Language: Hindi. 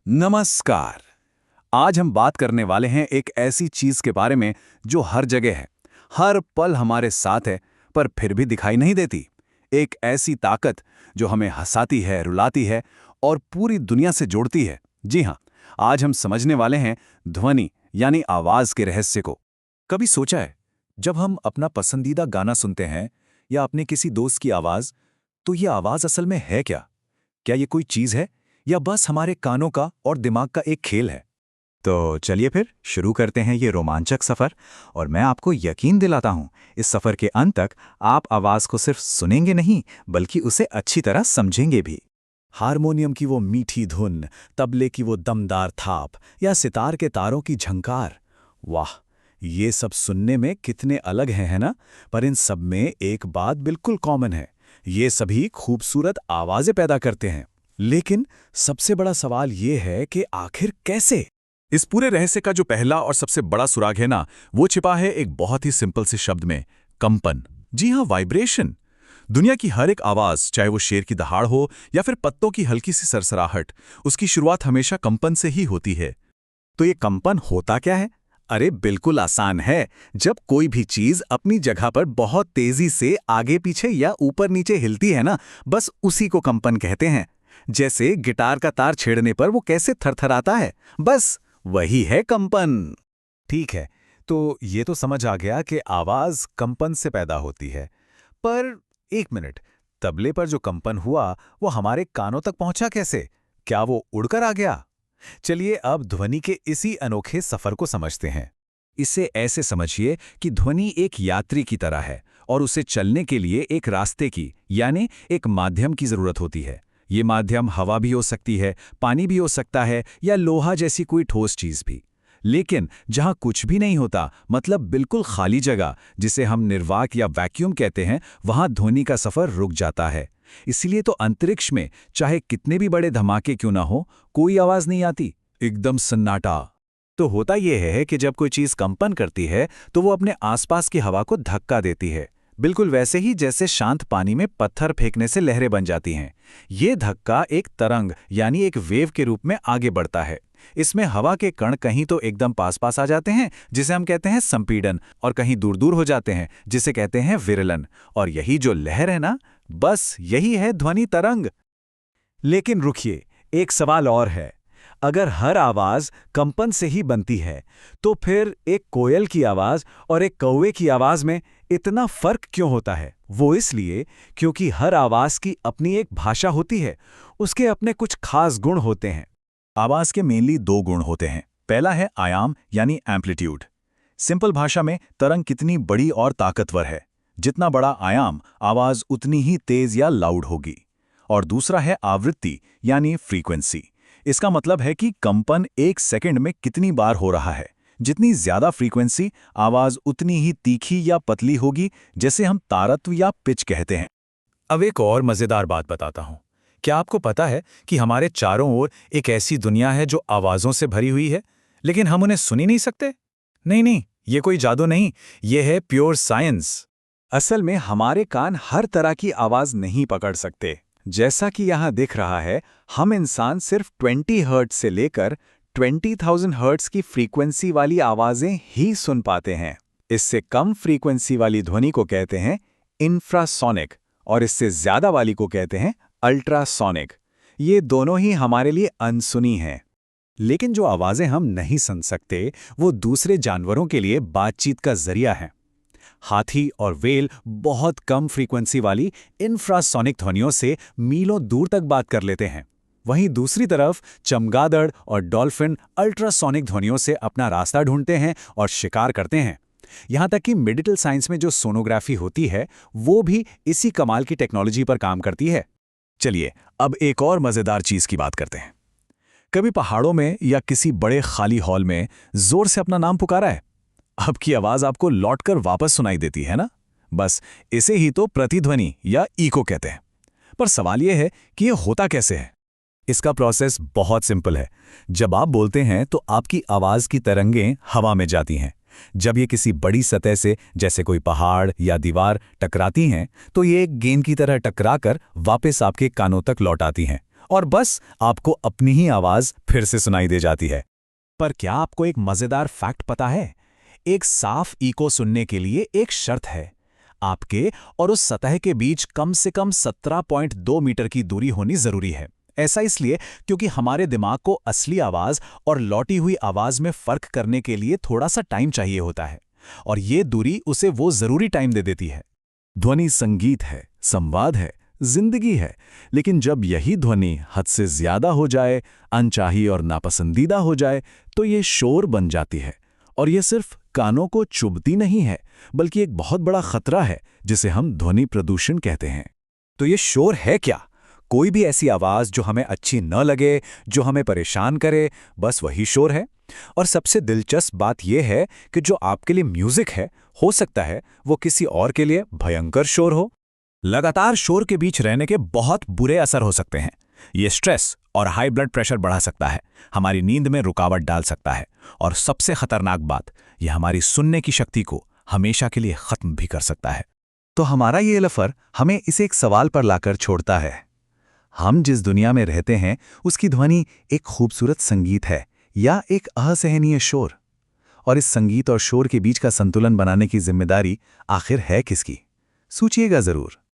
नमस्कार। आज हम बात करने वाले हैं एक ऐसी चीज के बारे में जो हर जगह है, हर पल हमारे साथ है, पर फिर भी दिखाई नहीं देती। एक ऐसी ताकत जो हमें हंसाती है, रुलाती है और पूरी दुनिया से जोड़ती है। जी हाँ, आज हम समझने वाले हैं ध्वनि यानी आवाज के रहस्य को। कभी सोचा है, जब हम अपना पसंदीदा गाना सुनते हैं या अपने किसी दोस्त की आवाज, तो ये आवाज असल में है क्या? क्या ये कोई चीज है या बस हमारे कानों का और दिमाग का एक खेल है? तो चलिए फिर शुरू करते हैं ये रोमांचक सफर। और मैं आपको यकीन दिलाता हूं, इस सफर के अंत तक आप आवाज को सिर्फ सुनेंगे नहीं, बल्कि उसे अच्छी तरह समझेंगे भी। हारमोनियम की वो मीठी धुन, तबले की वो दमदार थाप या सितार के तारों की झंकार, वाह, ये सब सुनने में कितने अलग हैं, है ना? पर इन सब में एक बात बिल्कुल कॉमन है, ये सभी खूबसूरत आवाजें पैदा करते हैं। लेकिन सबसे बड़ा सवाल ये है कि आखिर कैसे? इस पूरे रहस्य का जो पहला और सबसे बड़ा सुराग है ना, वो छिपा है एक बहुत ही सिंपल से शब्द में, कंपन। जी हाँ, वाइब्रेशन। दुनिया की हर एक आवाज, चाहे वो शेर की दहाड़ हो या फिर पत्तों की हल्की सी सरसराहट, उसकी शुरुआत हमेशा कंपन से ही होती है। तो ये कंपन होता क्या है? अरे बिल्कुल आसान है। जब कोई भी चीज अपनी जगह पर बहुत तेजी से आगे पीछे या ऊपर नीचे हिलती है ना, बस उसी को कंपन कहते हैं। जैसे गिटार का तार छेड़ने पर वो कैसे थरथराता है, बस वही है कंपन। ठीक है, तो ये तो समझ आ गया कि आवाज कंपन से पैदा होती है। पर एक मिनट, तबले पर जो कंपन हुआ वो हमारे कानों तक पहुंचा कैसे? क्या वो उड़कर आ गया? चलिए अब ध्वनि के इसी अनोखे सफर को समझते हैं। इसे ऐसे समझिए कि ध्वनि एक यात्री की तरह है और उसे चलने के लिए एक रास्ते की, यानी एक माध्यम की जरूरत होती है। ये माध्यम हवा भी हो सकती है, पानी भी हो सकता है या लोहा जैसी कोई ठोस चीज भी। लेकिन जहां कुछ भी नहीं होता, मतलब बिल्कुल खाली जगह, जिसे हम निर्वाक या वैक्यूम कहते हैं, वहां ध्वनि का सफर रुक जाता है। इसलिए तो अंतरिक्ष में चाहे कितने भी बड़े धमाके क्यों ना हो, कोई आवाज नहीं आती, एकदम सन्नाटा। तो होता यह है कि जब कोई चीज कंपन करती है तो वो अपने आसपास की हवा को धक्का देती है, बिल्कुल वैसे ही जैसे शांत पानी में पत्थर फेंकने से लहरें बन जाती हैं। ये धक्का एक तरंग यानी एक वेव के रूप में आगे बढ़ता है। इसमें हवा के कण कहीं तो एकदम पास पास आ जाते हैं, जिसे हम कहते हैं संपीड़न, और कहीं दूर दूर हो जाते हैं, जिसे कहते हैं विरलन। और यही जो लहर है ना, बस यही है ध्वनि तरंग। लेकिन रुकिए, एक सवाल और है। अगर हर आवाज कंपन से ही बनती है, तो फिर एक कोयल की आवाज और एक कौवे की आवाज में इतना फर्क क्यों होता है? वो इसलिए क्योंकि हर आवाज की अपनी एक भाषा होती है, उसके अपने कुछ खास गुण होते हैं। आवाज के मेनली दो गुण होते हैं। पहला है आयाम यानी एम्पलीट्यूड। सिंपल भाषा में तरंग कितनी बड़ी और ताकतवर है, जितना बड़ा आयाम, आवाज उतनी ही तेज या लाउड होगी। और दूसरा है आवृत्ति यानी फ्रीक्वेंसी। इसका मतलब है कि कंपन एक सेकंड में कितनी बार हो रहा है। जितनी ज्यादा फ्रीक्वेंसी, आवाज उतनी ही तीखी या पतली होगी, जैसे हम तारत्व या पिच कहते हैं। अब एक और मजेदार बात बताता हूं। क्या आपको पता है कि हमारे चारों ओर एक ऐसी दुनिया है जो आवाजों से भरी हुई है, लेकिन हम उन्हें सुन ही नहीं सकते? नहीं नहीं, ये कोई जादू नहीं, ये है प्योर साइंस। असल में हमारे कान हर तरह की आवाज नहीं पकड़ सकते। जैसा कि यहां दिख रहा है, हम इंसान सिर्फ 20 हर्ट्ज से लेकर 20,000 हर्ट्ज की फ्रीक्वेंसी वाली आवाजें ही सुन पाते हैं। इससे कम फ्रीक्वेंसी वाली ध्वनि को कहते हैं इंफ्रासोनिक, और इससे ज्यादा वाली को कहते हैं अल्ट्रासोनिक। ये दोनों ही हमारे लिए अनसुनी हैं। लेकिन जो आवाजें हम नहीं सुन सकते, वो दूसरे जानवरों के लिए बातचीत का जरिया है। हाथी और व्हेल बहुत कम फ्रीक्वेंसी वाली इंफ्रासोनिक ध्वनियों से मीलों दूर तक बात कर लेते हैं। वहीं दूसरी तरफ चमगादड़ और डॉल्फिन अल्ट्रासोनिक ध्वनियों से अपना रास्ता ढूंढते हैं और शिकार करते हैं। यहां तक कि मेडिकल साइंस में जो सोनोग्राफी होती है, वो भी इसी कमाल की टेक्नोलॉजी पर काम करती है। चलिए अब एक और मजेदार चीज की बात करते हैं। कभी पहाड़ों में या किसी बड़े खाली हॉल में जोर से अपना नाम पुकारा है? अब की आवाज आपको लौटकर वापस सुनाई देती है ना? बस इसे ही तो प्रतिध्वनि या इको कहते हैं। पर सवाल यह है कि यह होता कैसे है? इसका प्रोसेस बहुत सिंपल है। जब आप बोलते हैं तो आपकी आवाज की तरंगें हवा में जाती हैं। जब ये किसी बड़ी सतह से, जैसे कोई पहाड़ या दीवार, टकराती हैं, तो ये एक गेंद की तरह टकराकर वापस आपके कानों तक लौट आती हैं और बस आपको अपनी ही आवाज फिर से सुनाई दे जाती है। पर क्या आपको एक मजेदार फैक्ट पता है? एक साफ इको सुनने के लिए एक शर्त है। आपके और उस सतह के बीच कम से कम 17.2 मीटर की दूरी होनी जरूरी है। ऐसा इसलिए क्योंकि हमारे दिमाग को असली आवाज और लौटी हुई आवाज में फर्क करने के लिए थोड़ा सा टाइम चाहिए होता है, और ये दूरी उसे वो जरूरी टाइम दे देती है। ध्वनि संगीत है, संवाद है, जिंदगी है, लेकिन जब यही ध्वनि हद से ज्यादा हो जाए, अनचाही और नापसंदीदा हो जाए, तो ये शोर बन जाती है। और ये सिर्फ कानों को चुभती नहीं है, बल्कि एक बहुत बड़ा खतरा है जिसे हम ध्वनि प्रदूषण कहते हैं। तो ये शोर है क्या? कोई भी ऐसी आवाज जो हमें अच्छी न लगे, जो हमें परेशान करे, बस वही शोर है। और सबसे दिलचस्प बात यह है कि जो आपके लिए म्यूजिक है, हो सकता है वो किसी और के लिए भयंकर शोर हो। लगातार शोर के बीच रहने के बहुत बुरे असर हो सकते हैं। ये स्ट्रेस और हाई ब्लड प्रेशर बढ़ा सकता है, हमारी नींद में रुकावट डाल सकता है, और सबसे खतरनाक बात, यह हमारी सुनने की शक्ति को हमेशा के लिए खत्म भी कर सकता है। तो हमारा ये लफर हमें इसे एक सवाल पर लाकर छोड़ता है। हम जिस दुनिया में रहते हैं उसकी ध्वनि एक खूबसूरत संगीत है या एक असहनीय शोर? और इस संगीत और शोर के बीच का संतुलन बनाने की जिम्मेदारी आखिर है किसकी? सोचिएगा जरूर।